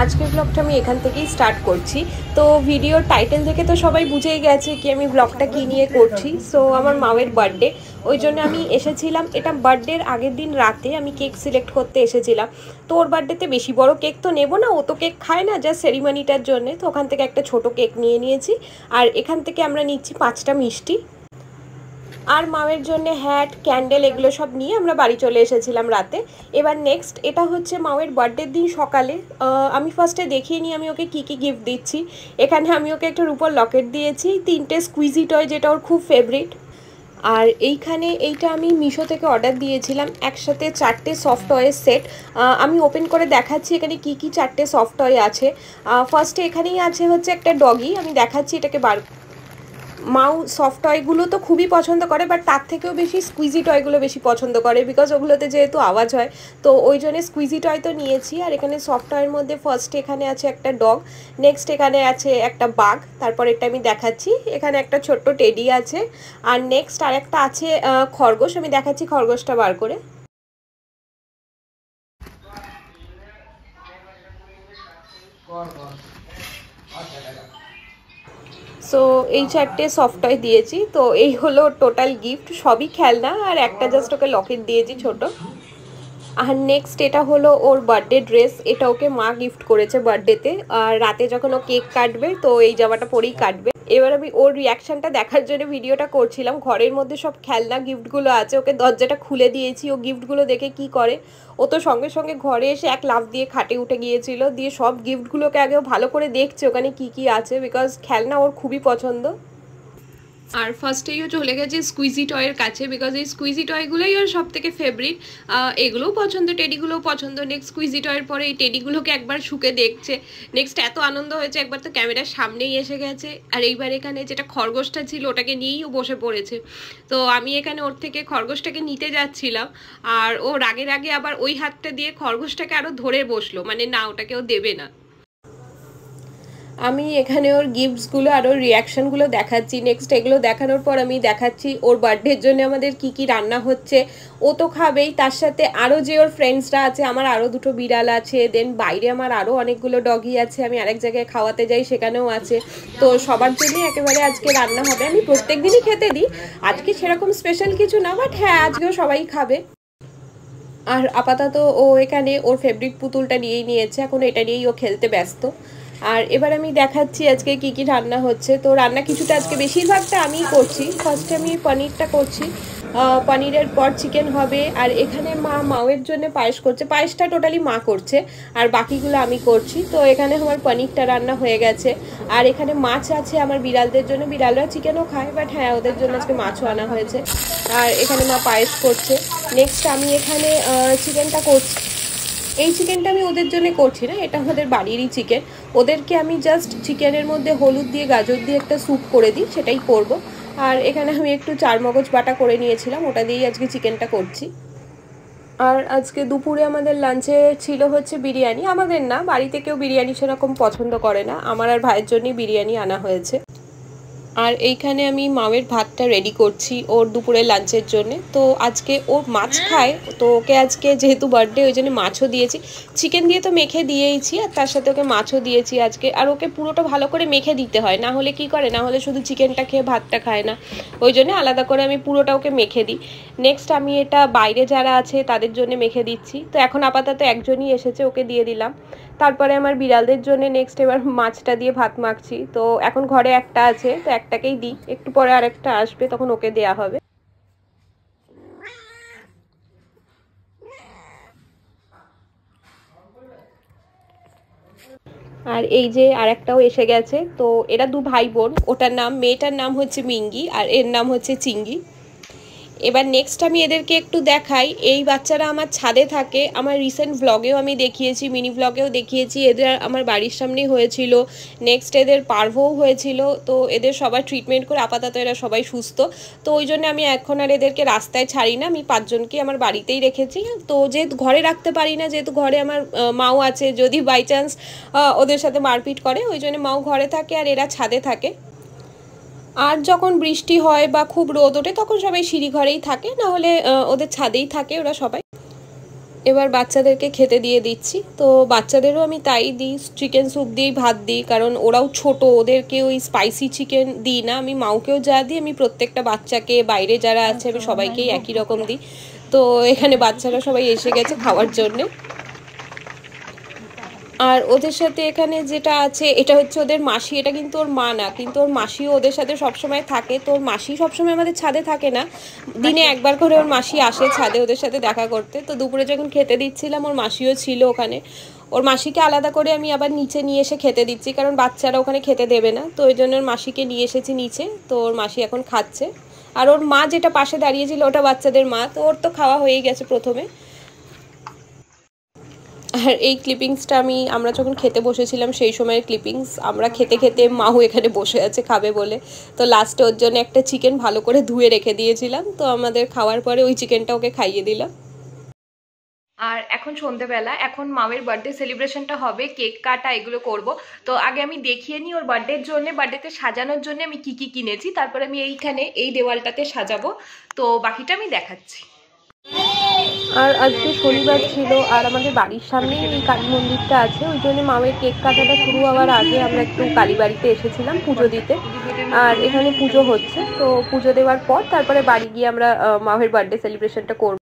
আজকের ব্লগটা আমি এখান থেকেই স্টার্ট করছি। তো ভিডিওর টাইটেল থেকে তো সবাই বুঝেই গেছে কি আমি ব্লগটা কী নিয়ে করছি। সো আমার মায়ের বার্থডে, ওই জন্য আমি এসেছিলাম। এটা বার্থডের আগের দিন রাতে আমি কেক সিলেক্ট করতে এসেছিলাম। তো ওর বার্থডেতে বেশি বড় কেক তো নেব না, ও তো কেক খায় না, জাস্ট সেরিমনিটার জন্যে। তো ওখান থেকে একটা ছোট কেক নিয়ে নিয়েছি, আর এখান থেকে আমরা নিচ্ছি 5টা মিষ্টি। আর মায়ের জন্য হ্যাট, ক্যান্ডেল এগুলো সব নিয়ে আমরা বাড়ি চলে এসেছিলাম রাতে। এবার নেক্সট, এটা হচ্ছে মায়ের বার্থডের দিন সকালে। আমি ফার্স্টে দেখিয়ে নিই আমি ওকে কী কী গিফট দিচ্ছি। এখানে আমি ওকে একটা রূপোর লকেট দিয়েছি, 3টে স্কুইজি টয়, যেটা ওর খুব ফেভারিট। আর এইটা আমি মিশো থেকে অর্ডার দিয়েছিলাম, একসাথে 4টে সফট টয়ের সেট। আমি ওপেন করে দেখাচ্ছি এখানে কি কি 4টে সফট টয় আছে। ফার্স্টে এখানেই আছে হচ্ছে একটা ডগি, আমি দেখাচ্ছি এটাকে মাউ সফট টয়গুলো তো খুবই পছন্দ করে, বাট তার থেকেও বেশি স্কুইজি টয়গুলো বেশি পছন্দ করে, বিকজ ওগুলোতে যেহেতু আওয়াজ হয়। তো ওই জন্য স্কুইজি টয় তো নিয়েছি। আর এখানে সফট টয়ের মধ্যে ফার্স্টে এখানে আছে একটা ডগ, নেক্সট এখানে আছে একটা বাঘ, তারপর এটা আমি দেখাচ্ছি এখানে একটা ছোট্ট টেডি আছে, আর নেক্সট আর একটা আছে খরগোশ। আমি দেখাচ্ছি খরগোশটা বার করে। সো এই 4টে সফট টয় দিয়েছি। তো এই হলো টোটাল গিফট, সবই খেলনা, আর একটা জাস্ট ওকে লকেট দিয়েছি ছোট। আর নেক্সট এটা হলো ওর বার্থডে ড্রেস, এটা ওকে মা গিফট করেছে বার্থডেতে। আর রাতে যখন ও কেক কাটবে তো এই জামাটা পরেই কাটবে। এবার আমি ওর রিয়াকশানটা দেখার জন্য ভিডিওটা করছিলাম। ঘরের মধ্যে সব খেলনা গিফটগুলো আছে, ওকে দরজাটা খুলে দিয়েছি, ও গিফটগুলো দেখে কি করে, ও তো সঙ্গে সঙ্গে ঘরে এসে এক লাফ দিয়ে খাটে উঠে গিয়েছিল, দিয়ে সব গিফটগুলোকে আগেও ভালো করে দেখছে ওখানে কি কি আছে, বিকজ খেলনা ওর খুবই পছন্দ। আর ফার্স্টেইও চলে গেছে স্কুইজি টয়ের কাছে, বিকজ এই স্কুইজি টয়গুলোই ওর সব থেকে ফেভারিট। এগুলোও পছন্দ, টেডিগুলোও পছন্দ। নেক্সট স্কুইজি টয়ের পরে এই টেডিগুলোকে একবার শুকে দেখছে। নেক্সট এত আনন্দ হয়েছে, একবার তো ক্যামেরার সামনেই এসে গেছে। আর এইবার এখানে যেটা খরগোশটা ছিল ওটাকে নিয়েই ও বসে পড়েছে। তো আমি এখানে ওর থেকে খরগোশটাকে নিতে যাচ্ছিলাম, আর ও রাগে রাগে আবার ওই হাতটা দিয়ে খরগোশটাকে আরও ধরে বসলো, মানে না, ওটাকে ও দেবে না। আমি এখানে ওর গিফটসগুলো আর ওর রিয়াকশানগুলো দেখাচ্ছি। নেক্সট এগুলো দেখানোর পর আমি দেখাচ্ছি ওর বার্থডের জন্য আমাদের কি কি রান্না হচ্ছে। ও তো খাবেই, তার সাথে আরও যে ওর ফ্রেন্ডসরা আছে, আমার আরও 2টো বিড়াল আছে, দেন বাইরে আমার আরও অনেকগুলো ডগি আছে, আমি আরেক জায়গায় খাওয়াতে যাই সেখানেও আছে। তো সবার জন্যই একেবারে আজকে রান্না হবে। আমি প্রত্যেক দিনই খেতে দিই, আজকে সেরকম স্পেশাল কিছু না, বাট হ্যাঁ আজকেও সবাই খাবে। আর আপাতত ও এখানে ওর ফেভারিট পুতুলটা নিয়েই নিয়েছে, এখন এটা নিয়েই ও খেলতে ব্যস্ত। আর এবার আমি দেখাচ্ছি আজকে কি কি রান্না হচ্ছে। তো রান্না কিছুটা আজকে বেশিরভাগটা আমিই করছি। ফার্স্টে আমি পনিরটা করছি, পনিরের পর চিকেন হবে। আর এখানে মায়ের জন্য পায়েস করছে, পায়েসটা টোটালি মা করছে, আর বাকিগুলো আমি করছি। তো এখানে আমার পনিরটা রান্না হয়ে গেছে। আর এখানে মাছ আছে আমার বিড়ালদের জন্য, বিড়ালরা চিকেনও খায়, বাট হ্যাঁ ওদের জন্য আজকে মাছও আনা হয়েছে। আর এখানে মা পায়েস করছে। নেক্সট আমি এখানে চিকেনটা করছি। এই চিকেনটা আমি ওদের জন্য করছি না, এটা আমাদের বাড়িরই চিকেন। ওদেরকে আমি জাস্ট চিকেনের মধ্যে হলুদ দিয়ে গাজর দিয়ে একটা স্যুপ করে দিই, সেটাই করব। আর এখানে আমি একটু চারমগজ বাটা করে নিয়েছিলাম, ওটা দিয়েই আজকে চিকেনটা করছি। আর আজকে দুপুরে আমাদের লাঞ্চে ছিল হচ্ছে বিরিয়ানি। আমাদের না, বাড়িতে কেউ বিরিয়ানি সেরকম পছন্দ করে না, আমার আর ভাইয়ের জন্যই বিরিয়ানি আনা হয়েছে। আর এইখানে আমি মায়ের ভাতটা রেডি করছি ওর দুপুরের লাঞ্চের জন্য। তো আজকে ও মাছ খায়, তো ওকে আজকে যেহেতু বার্থডে ওই জন্য মাছও দিয়েছি। চিকেন দিয়ে তো মেখে দিয়েইছি, আর তার সাথে ওকে মাছও দিয়েছি আজকে। আর ওকে পুরোটা ভালো করে মেখে দিতে হয়, না হলে কি করে, না হলে শুধু চিকেনটা খেয়ে ভাতটা খায় না, ওই জন্য আলাদা করে আমি পুরোটা ওকে মেখে দিই। নেক্সট আমি এটা বাইরে যারা আছে তাদের জন্য মেখে দিচ্ছি। তো এখন আপাতত একজনই এসেছে, ওকে দিয়ে দিলাম। তারপরে আমার বিড়ালদের জন্য নেক্সট এবার মাছটা দিয়ে ভাত মাখছি। তো এখন ঘরে একটা আছে, তো একটাকেই দিই, একটু পরে আরেকটা আসবে, তখন ওকে দেয়া হবে। আর এই যে আরেকটাও এসে গেছে। তো এরা 2 ভাই বোন, ওটার নাম, মেয়েটার নাম হচ্ছে মিঙ্গি আর এর নাম হচ্ছে চিঙ্গি। এবার নেক্সট আমি এদেরকে একটু দেখাই। এই বাচ্চারা আমার ছাদে থাকে, আমার রিসেন্ট ভ্লগেও আমি দেখিয়েছি, মিনি ভ্লগেও দেখিয়েছি। এদের আমার বাড়ির সামনেই হয়েছিল। নেক্সট এদের পার্ভও হয়েছিল। তো এদের সবার ট্রিটমেন্ট করে আপাতত এরা সবাই সুস্থ। তো ওই জন্য আমি এখন আর এদেরকে রাস্তায় ছাড়ি না, আমি 5 জনকে আমার বাড়িতেই রেখেছি। তো যেহেতু ঘরে রাখতে পারি না, যেহেতু ঘরে আমার মাও আছে, যদি বাই চান্স ওদের সাথে মারপিট করে, ওই জন্য মাও ঘরে থাকে আর এরা ছাদে থাকে। আর যখন বৃষ্টি হয় বা খুব রোদ ওঠে তখন সবাই সিঁড়ি ঘরেই থাকে, না হলে ওদের ছাদেই থাকে ওরা সবাই। এবার বাচ্চাদেরকে খেতে দিয়ে দিচ্ছি। তো বাচ্চাদেরও আমি তাই দিই, চিকেন স্যুপ দিয়েই ভাত দিই, কারণ ওরাও ছোট, ওদেরকে ওই স্পাইসি চিকেন দিই না। আমি মাওকেও যা দিই আমি প্রত্যেকটা বাচ্চাকে, বাইরে যারা আছে আমি সবাইকেই একই রকম দিই। তো এখানে বাচ্চারা সবাই এসে গেছে খাওয়ার জন্যে। আর ওদের সাথে এখানে যেটা আছে এটা হচ্ছে ওদের মাসি, এটা কিন্তু ওর মা না, কিন্তু ওর মাসিও ওদের সাথে সবসময় থাকে। তো ওর মাসি সবসময় আমাদের ছাদে থাকে না, দিনে একবার করে ওর মাসি আসে ছাদে ওদের সাথে দেখা করতে। তো দুপুরে যখন খেতে দিচ্ছিলাম ওর মাসিও ছিল ওখানে। ওর মাসিকে আলাদা করে আমি আবার নিচে নিয়ে এসে খেতে দিচ্ছি, কারণ বাচ্চারা ওখানে খেতে দেবে না। তো ওই জন্য ওর মাসিকে নিয়ে এসেছি নিচে। তো ওর মাসি এখন খাচ্ছে। আর ওর মা যেটা পাশে দাঁড়িয়েছিল ওটা বাচ্চাদের মা, তো ওর তো খাওয়া হয়েই গেছে প্রথমে। আর এই ক্লিপিংসটা আমরা যখন খেতে বসেছিলাম সেই সময়ের ক্লিপিংস। আমরা খেতে খেতে মাও এখানে বসে আছে খাবে বলে, তো লাস্টে ওর জন্য একটা চিকেন ভালো করে ধুয়ে রেখে দিয়েছিলাম। তো আমাদের খাওয়ার পরে ওই চিকেনটা ওকে খাইয়ে দিলাম। আর এখন সন্ধেবেলা, এখন মায়ের বার্থডে সেলিব্রেশনটা হবে, কেক কাটা এগুলো করব। তো আগে আমি দেখিয়ে নিই ওর বার্থডের জন্য, বার্থডেতে সাজানোর জন্য আমি কি কি কিনেছি, তারপরে আমি এইখানে এই দেওয়ালটাতে সাজাবো। তো বাকিটা আমি দেখাচ্ছি। আর আজকে শনিবার ছিল, আর আমাদের বাড়ির সামনেই এই কালী মন্দিরটা আছে, ওই জন্য মায়ের কেক কাটাটা শুরু হওয়ার আগে আমরা একটু কালীবাড়িতে এসেছিলাম পুজো দিতে। আর এখানে পুজো হচ্ছে, তো পুজো দেওয়ার পর তারপরে বাড়ি গিয়ে আমরা মায়ের বার্থডে সেলিব্রেশনটা করব।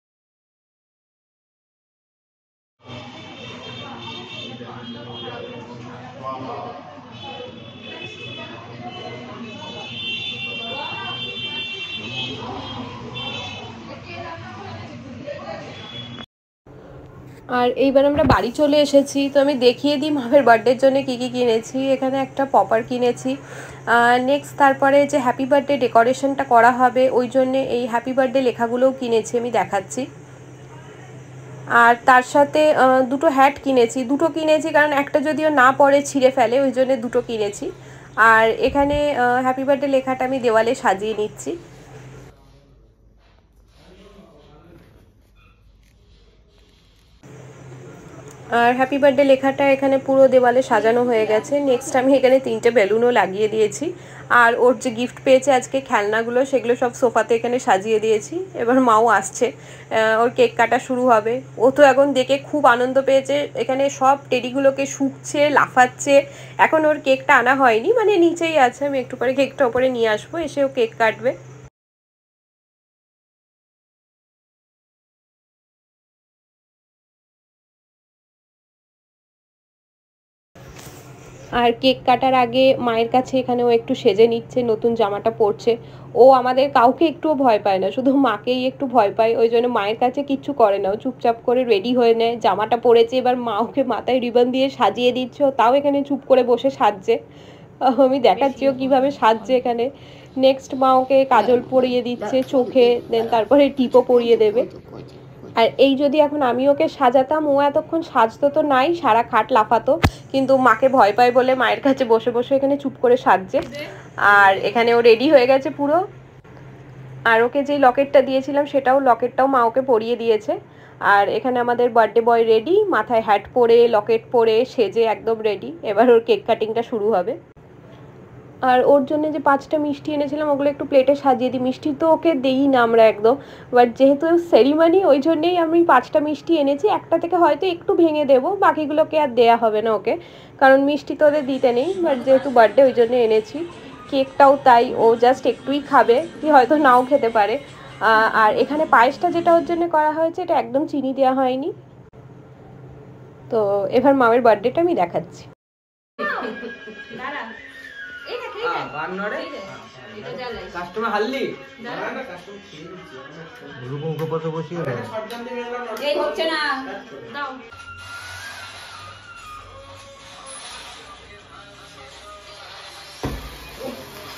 আর এইবার আমরা বাড়ি চলে এসেছি। তো আমি দেখিয়ে দিই মামের বার্থডের জন্য কী কী কিনেছি। এখানে একটা পপার কিনেছি। নেক্সট তারপরে যে হ্যাপি বার্থডে ডেকোরেশনটা করা হবে ওই জন্যে এই হ্যাপি বার্থডে লেখাগুলোও কিনেছি, আমি দেখাচ্ছি। আর তার সাথে দুটো হ্যাট কিনেছি, দুটো কিনেছি কারণ একটা যদিও না পরে ছিঁড়ে ফেলে, ওই জন্য দুটো কিনেছি। আর এখানে হ্যাপি বার্থডে লেখাটা আমি দেওয়ালে সাজিয়ে নিচ্ছি। আর হ্যাপি বার্থডে লেখাটা এখানে পুরো দেওয়ালে সাজানো হয়ে গেছে। নেক্সট আমি এখানে 3টে বেলুনও লাগিয়ে দিয়েছি। আর ওর যে গিফট পেয়েছে আজকে খেলনাগুলো, সেগুলো সব সোফাতে এখানে সাজিয়ে দিয়েছি। এবার মাও আসছে, ওর কেক কাটা শুরু হবে। ও তো এখন দেখে খুব আনন্দ পেয়েছে, এখানে সব টেডিগুলোকে শুকছে, লাফাচ্ছে। এখন ওর কেকটা আনা হয়নি, মানে নিচেই আছে, আমি একটু পরে কেকটা ওপরে নিয়ে আসবো, এসে ও কেক কাটবে। আর কেক কাটার আগে মায়ের কাছে এখানে ও একটু সেজে নিচ্ছে, নতুন জামাটা পরছে। ও আমাদের কাউকে একটুও ভয় পায় না, শুধু মাকেই একটু ভয় পায়, ওই জন্য মায়ের কাছে কিচ্ছু করে না, ও চুপচাপ করে রেডি হয়ে নেয়। জামাটা পরেছে, এবার মা ওকে মাথায় রিবন দিয়ে সাজিয়ে দিচ্ছে, ও তাও এখানে চুপ করে বসে সাজছে। আমি দেখাচ্ছি ও কীভাবে সাজছে এখানে। নেক্সট মা ওকে কাজল পরিয়ে দিচ্ছে চোখে, দেন তারপরে টিপও পরিয়ে দেবে। আর এই যদি এখন আমি ওকে সাজাতাম, ও এতক্ষণ সাজতো তো নাই, সারা খাট লাফাতো, কিন্তু মাকে ভয় পায় বলে মায়ের কাছে বসে বসে এখানে চুপ করে সাজছে। আর এখানে ও রেডি হয়ে গেছে পুরো। আর ওকে যেই লকেটটা দিয়েছিলাম লকেটটাও মা ওকে পরিয়ে দিয়েছে। আর এখানে আমাদের বার্থডে বয় রেডি, মাথায় হ্যাট পরে, লকেট পরে, সেজে একদম রেডি। এবার ওর কেক কাটিংটা শুরু হবে। আর ওর জন্য যে 5টা মিষ্টি এনেছিলাম ওগুলো একটু প্লেটে সাজিয়ে দিই। মিষ্টি তো ওকে দিই না আমরা একদম, বাট যেহেতু সেরিমনি ওই জন্যেই আমি 5টা মিষ্টি এনেছি। একটা থেকে হয়তো একটু ভেঙে দেবো, বাকিগুলোকে আর দেয়া হবে না ওকে, কারণ মিষ্টি তো ওদের দিতে নেই। বাট যেহেতু বার্থডে ওই জন্য এনেছি। কেকটাও তাই, ও জাস্ট একটুই খাবে, কি হয়তো নাও খেতে পারে। আর এখানে পায়েসটা যেটা ওর জন্য করা হয়েছে এটা একদম চিনি দেওয়া হয়নি। তো এবার মামের বার্থডেটা আমি দেখাচ্ছি। কাস্টমার হাল্লি এই হচ্ছে না দাও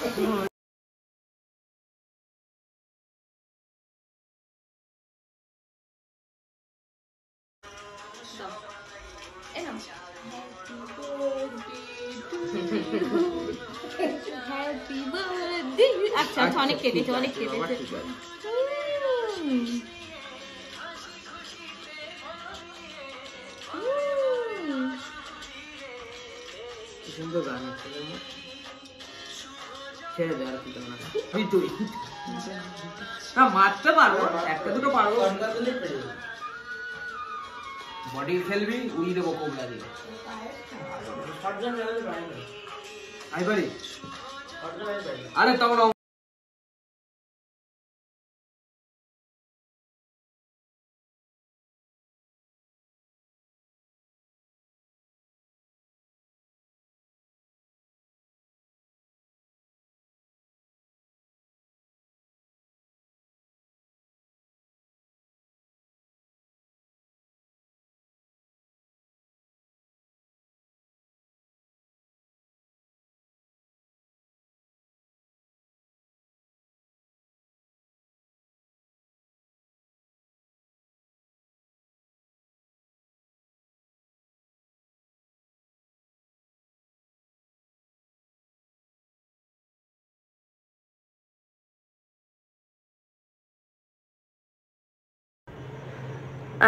হ্যাপি বার্থডে। আচ্ছা আচ্ছা, অনেক কেটেছে অনেক কেটেছে। সুন্দর গান ছেড়ে দে, আর কিছু না। তুই না মারতে পারবো, একটা দুটো পারবো। বডি খেলবি উড়িয়ে দেবো কোবলা দিয়ে। আমি পারি? আরে তখন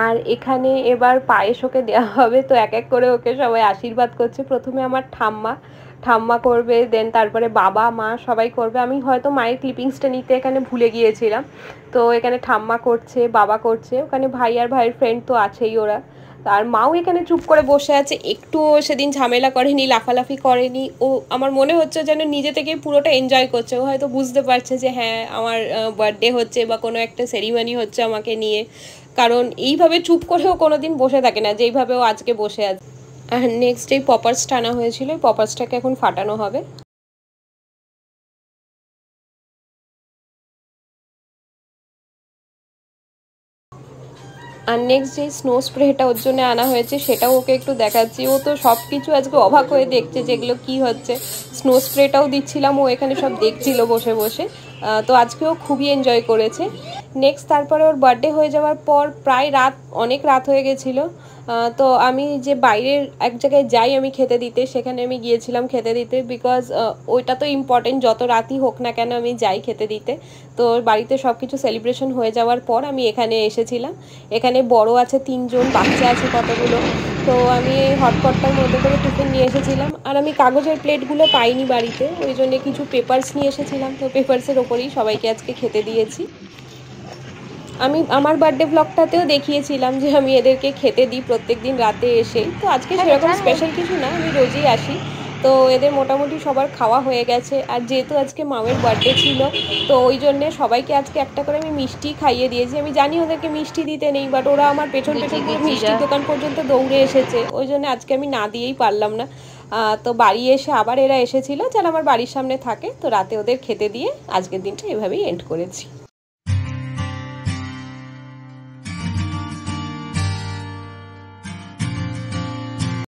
আর এখানে এবার পায়েস ওকে দেওয়া হবে, তো এক এক করে ওকে সবাই আশীর্বাদ করছে। প্রথমে আমার ঠাম্মা করবে, দেন তারপরে বাবা মা সবাই করবে। আমি হয়তো মায়ের ক্লিপিংসটা নিতে এখানে ভুলে গিয়েছিলাম, তো এখানে ঠাম্মা করছে, বাবা করছে, ওখানে ভাই আর ভাইয়ের ফ্রেন্ড তো আছেই ওরা। আর মাও এখানে চুপ করে বসে আছে, একটুও সেদিন ঝামেলা করেনি, লাফালাফি করেনি। ও আমার মনে হচ্ছে যেন নিজে থেকে পুরোটা এনজয় করছে। ও হয়তো বুঝতে পারছে যে হ্যাঁ আমার বার্থডে হচ্ছে বা কোনো একটা সেরিমনি হচ্ছে আমাকে নিয়ে, কারণ এইভাবে চুপ করেও কোনো দিন বসে থাকে না যেইভাবে ও আজকে বসে আছে। আর নেক্সট এই পপার্স টানা হয়েছিল, এই পপার্সটাকে এখন ফাটানো হবে। আর নেক্সট যে স্নো স্প্রেটা ওর জন্য আনা হয়েছে সেটাও ওকে একটু দেখাচ্ছি। ও তো সব কিছু আজকে অবাক হয়ে দেখছে যেগুলো কি হচ্ছে। স্নো স্প্রেটাও দিচ্ছিলাম, ও এখানে সব দেখছিল বসে বসে। তো আজকেও খুবই এনজয় করেছে। নেক্সট তারপরে ওর বার্থডে হয়ে যাওয়ার পর প্রায় অনেক রাত হয়ে গেছিলো। তো আমি যে বাইরের এক জায়গায় যাই আমি খেতে দিতে, সেখানে আমি গিয়েছিলাম খেতে দিতে, বিকজ ওইটা তো ইম্পর্টেন্ট, যত রাতই হোক না কেন আমি যাই খেতে দিতে। তো বাড়িতে সব কিছু সেলিব্রেশন হয়ে যাওয়ার পর আমি এখানে এসেছিলাম। এখানে বড় আছে 3 জন, বাচ্চা আছে কতগুলো। তো আমি এই হটপটটার মধ্যে করে টিফিন নিয়ে এসেছিলাম। আর আমি কাগজের প্লেটগুলো পাইনি বাড়িতে, ওই জন্য কিছু পেপারস নিয়ে এসেছিলাম। তো পেপারসের ওপরেই সবাইকে আজকে খেতে দিয়েছি। আমি আমার বার্থডে ব্লগটাতেও দেখিয়েছিলাম যে আমি এদেরকে খেতে দিই প্রত্যেক দিন রাতে এসেই। তো আজকে সেরকম স্পেশাল কিছু না, আমি রোজই আসি। তো এদের মোটামুটি সবার খাওয়া হয়ে গেছে। আর যেহেতু আজকে মামের বার্থডে ছিল, তো ওই জন্যে সবাইকে আজকে একটা করে আমি মিষ্টি খাইয়ে দিয়েছি। আমি জানি ওদেরকে মিষ্টি দিতে নেই, বাট ওরা আমার পেছন পুরো মিষ্টির দোকান পর্যন্ত দৌড়ে এসেছে, ওই জন্য আজকে আমি না দিয়েই পারলাম না। তো বাড়ি এসে আবার এরা এসেছিলো, যারা আমার বাড়ির সামনে থাকে, তো রাতে ওদের খেতে দিয়ে আজকের দিনটা এভাবেই এন্ড করেছি।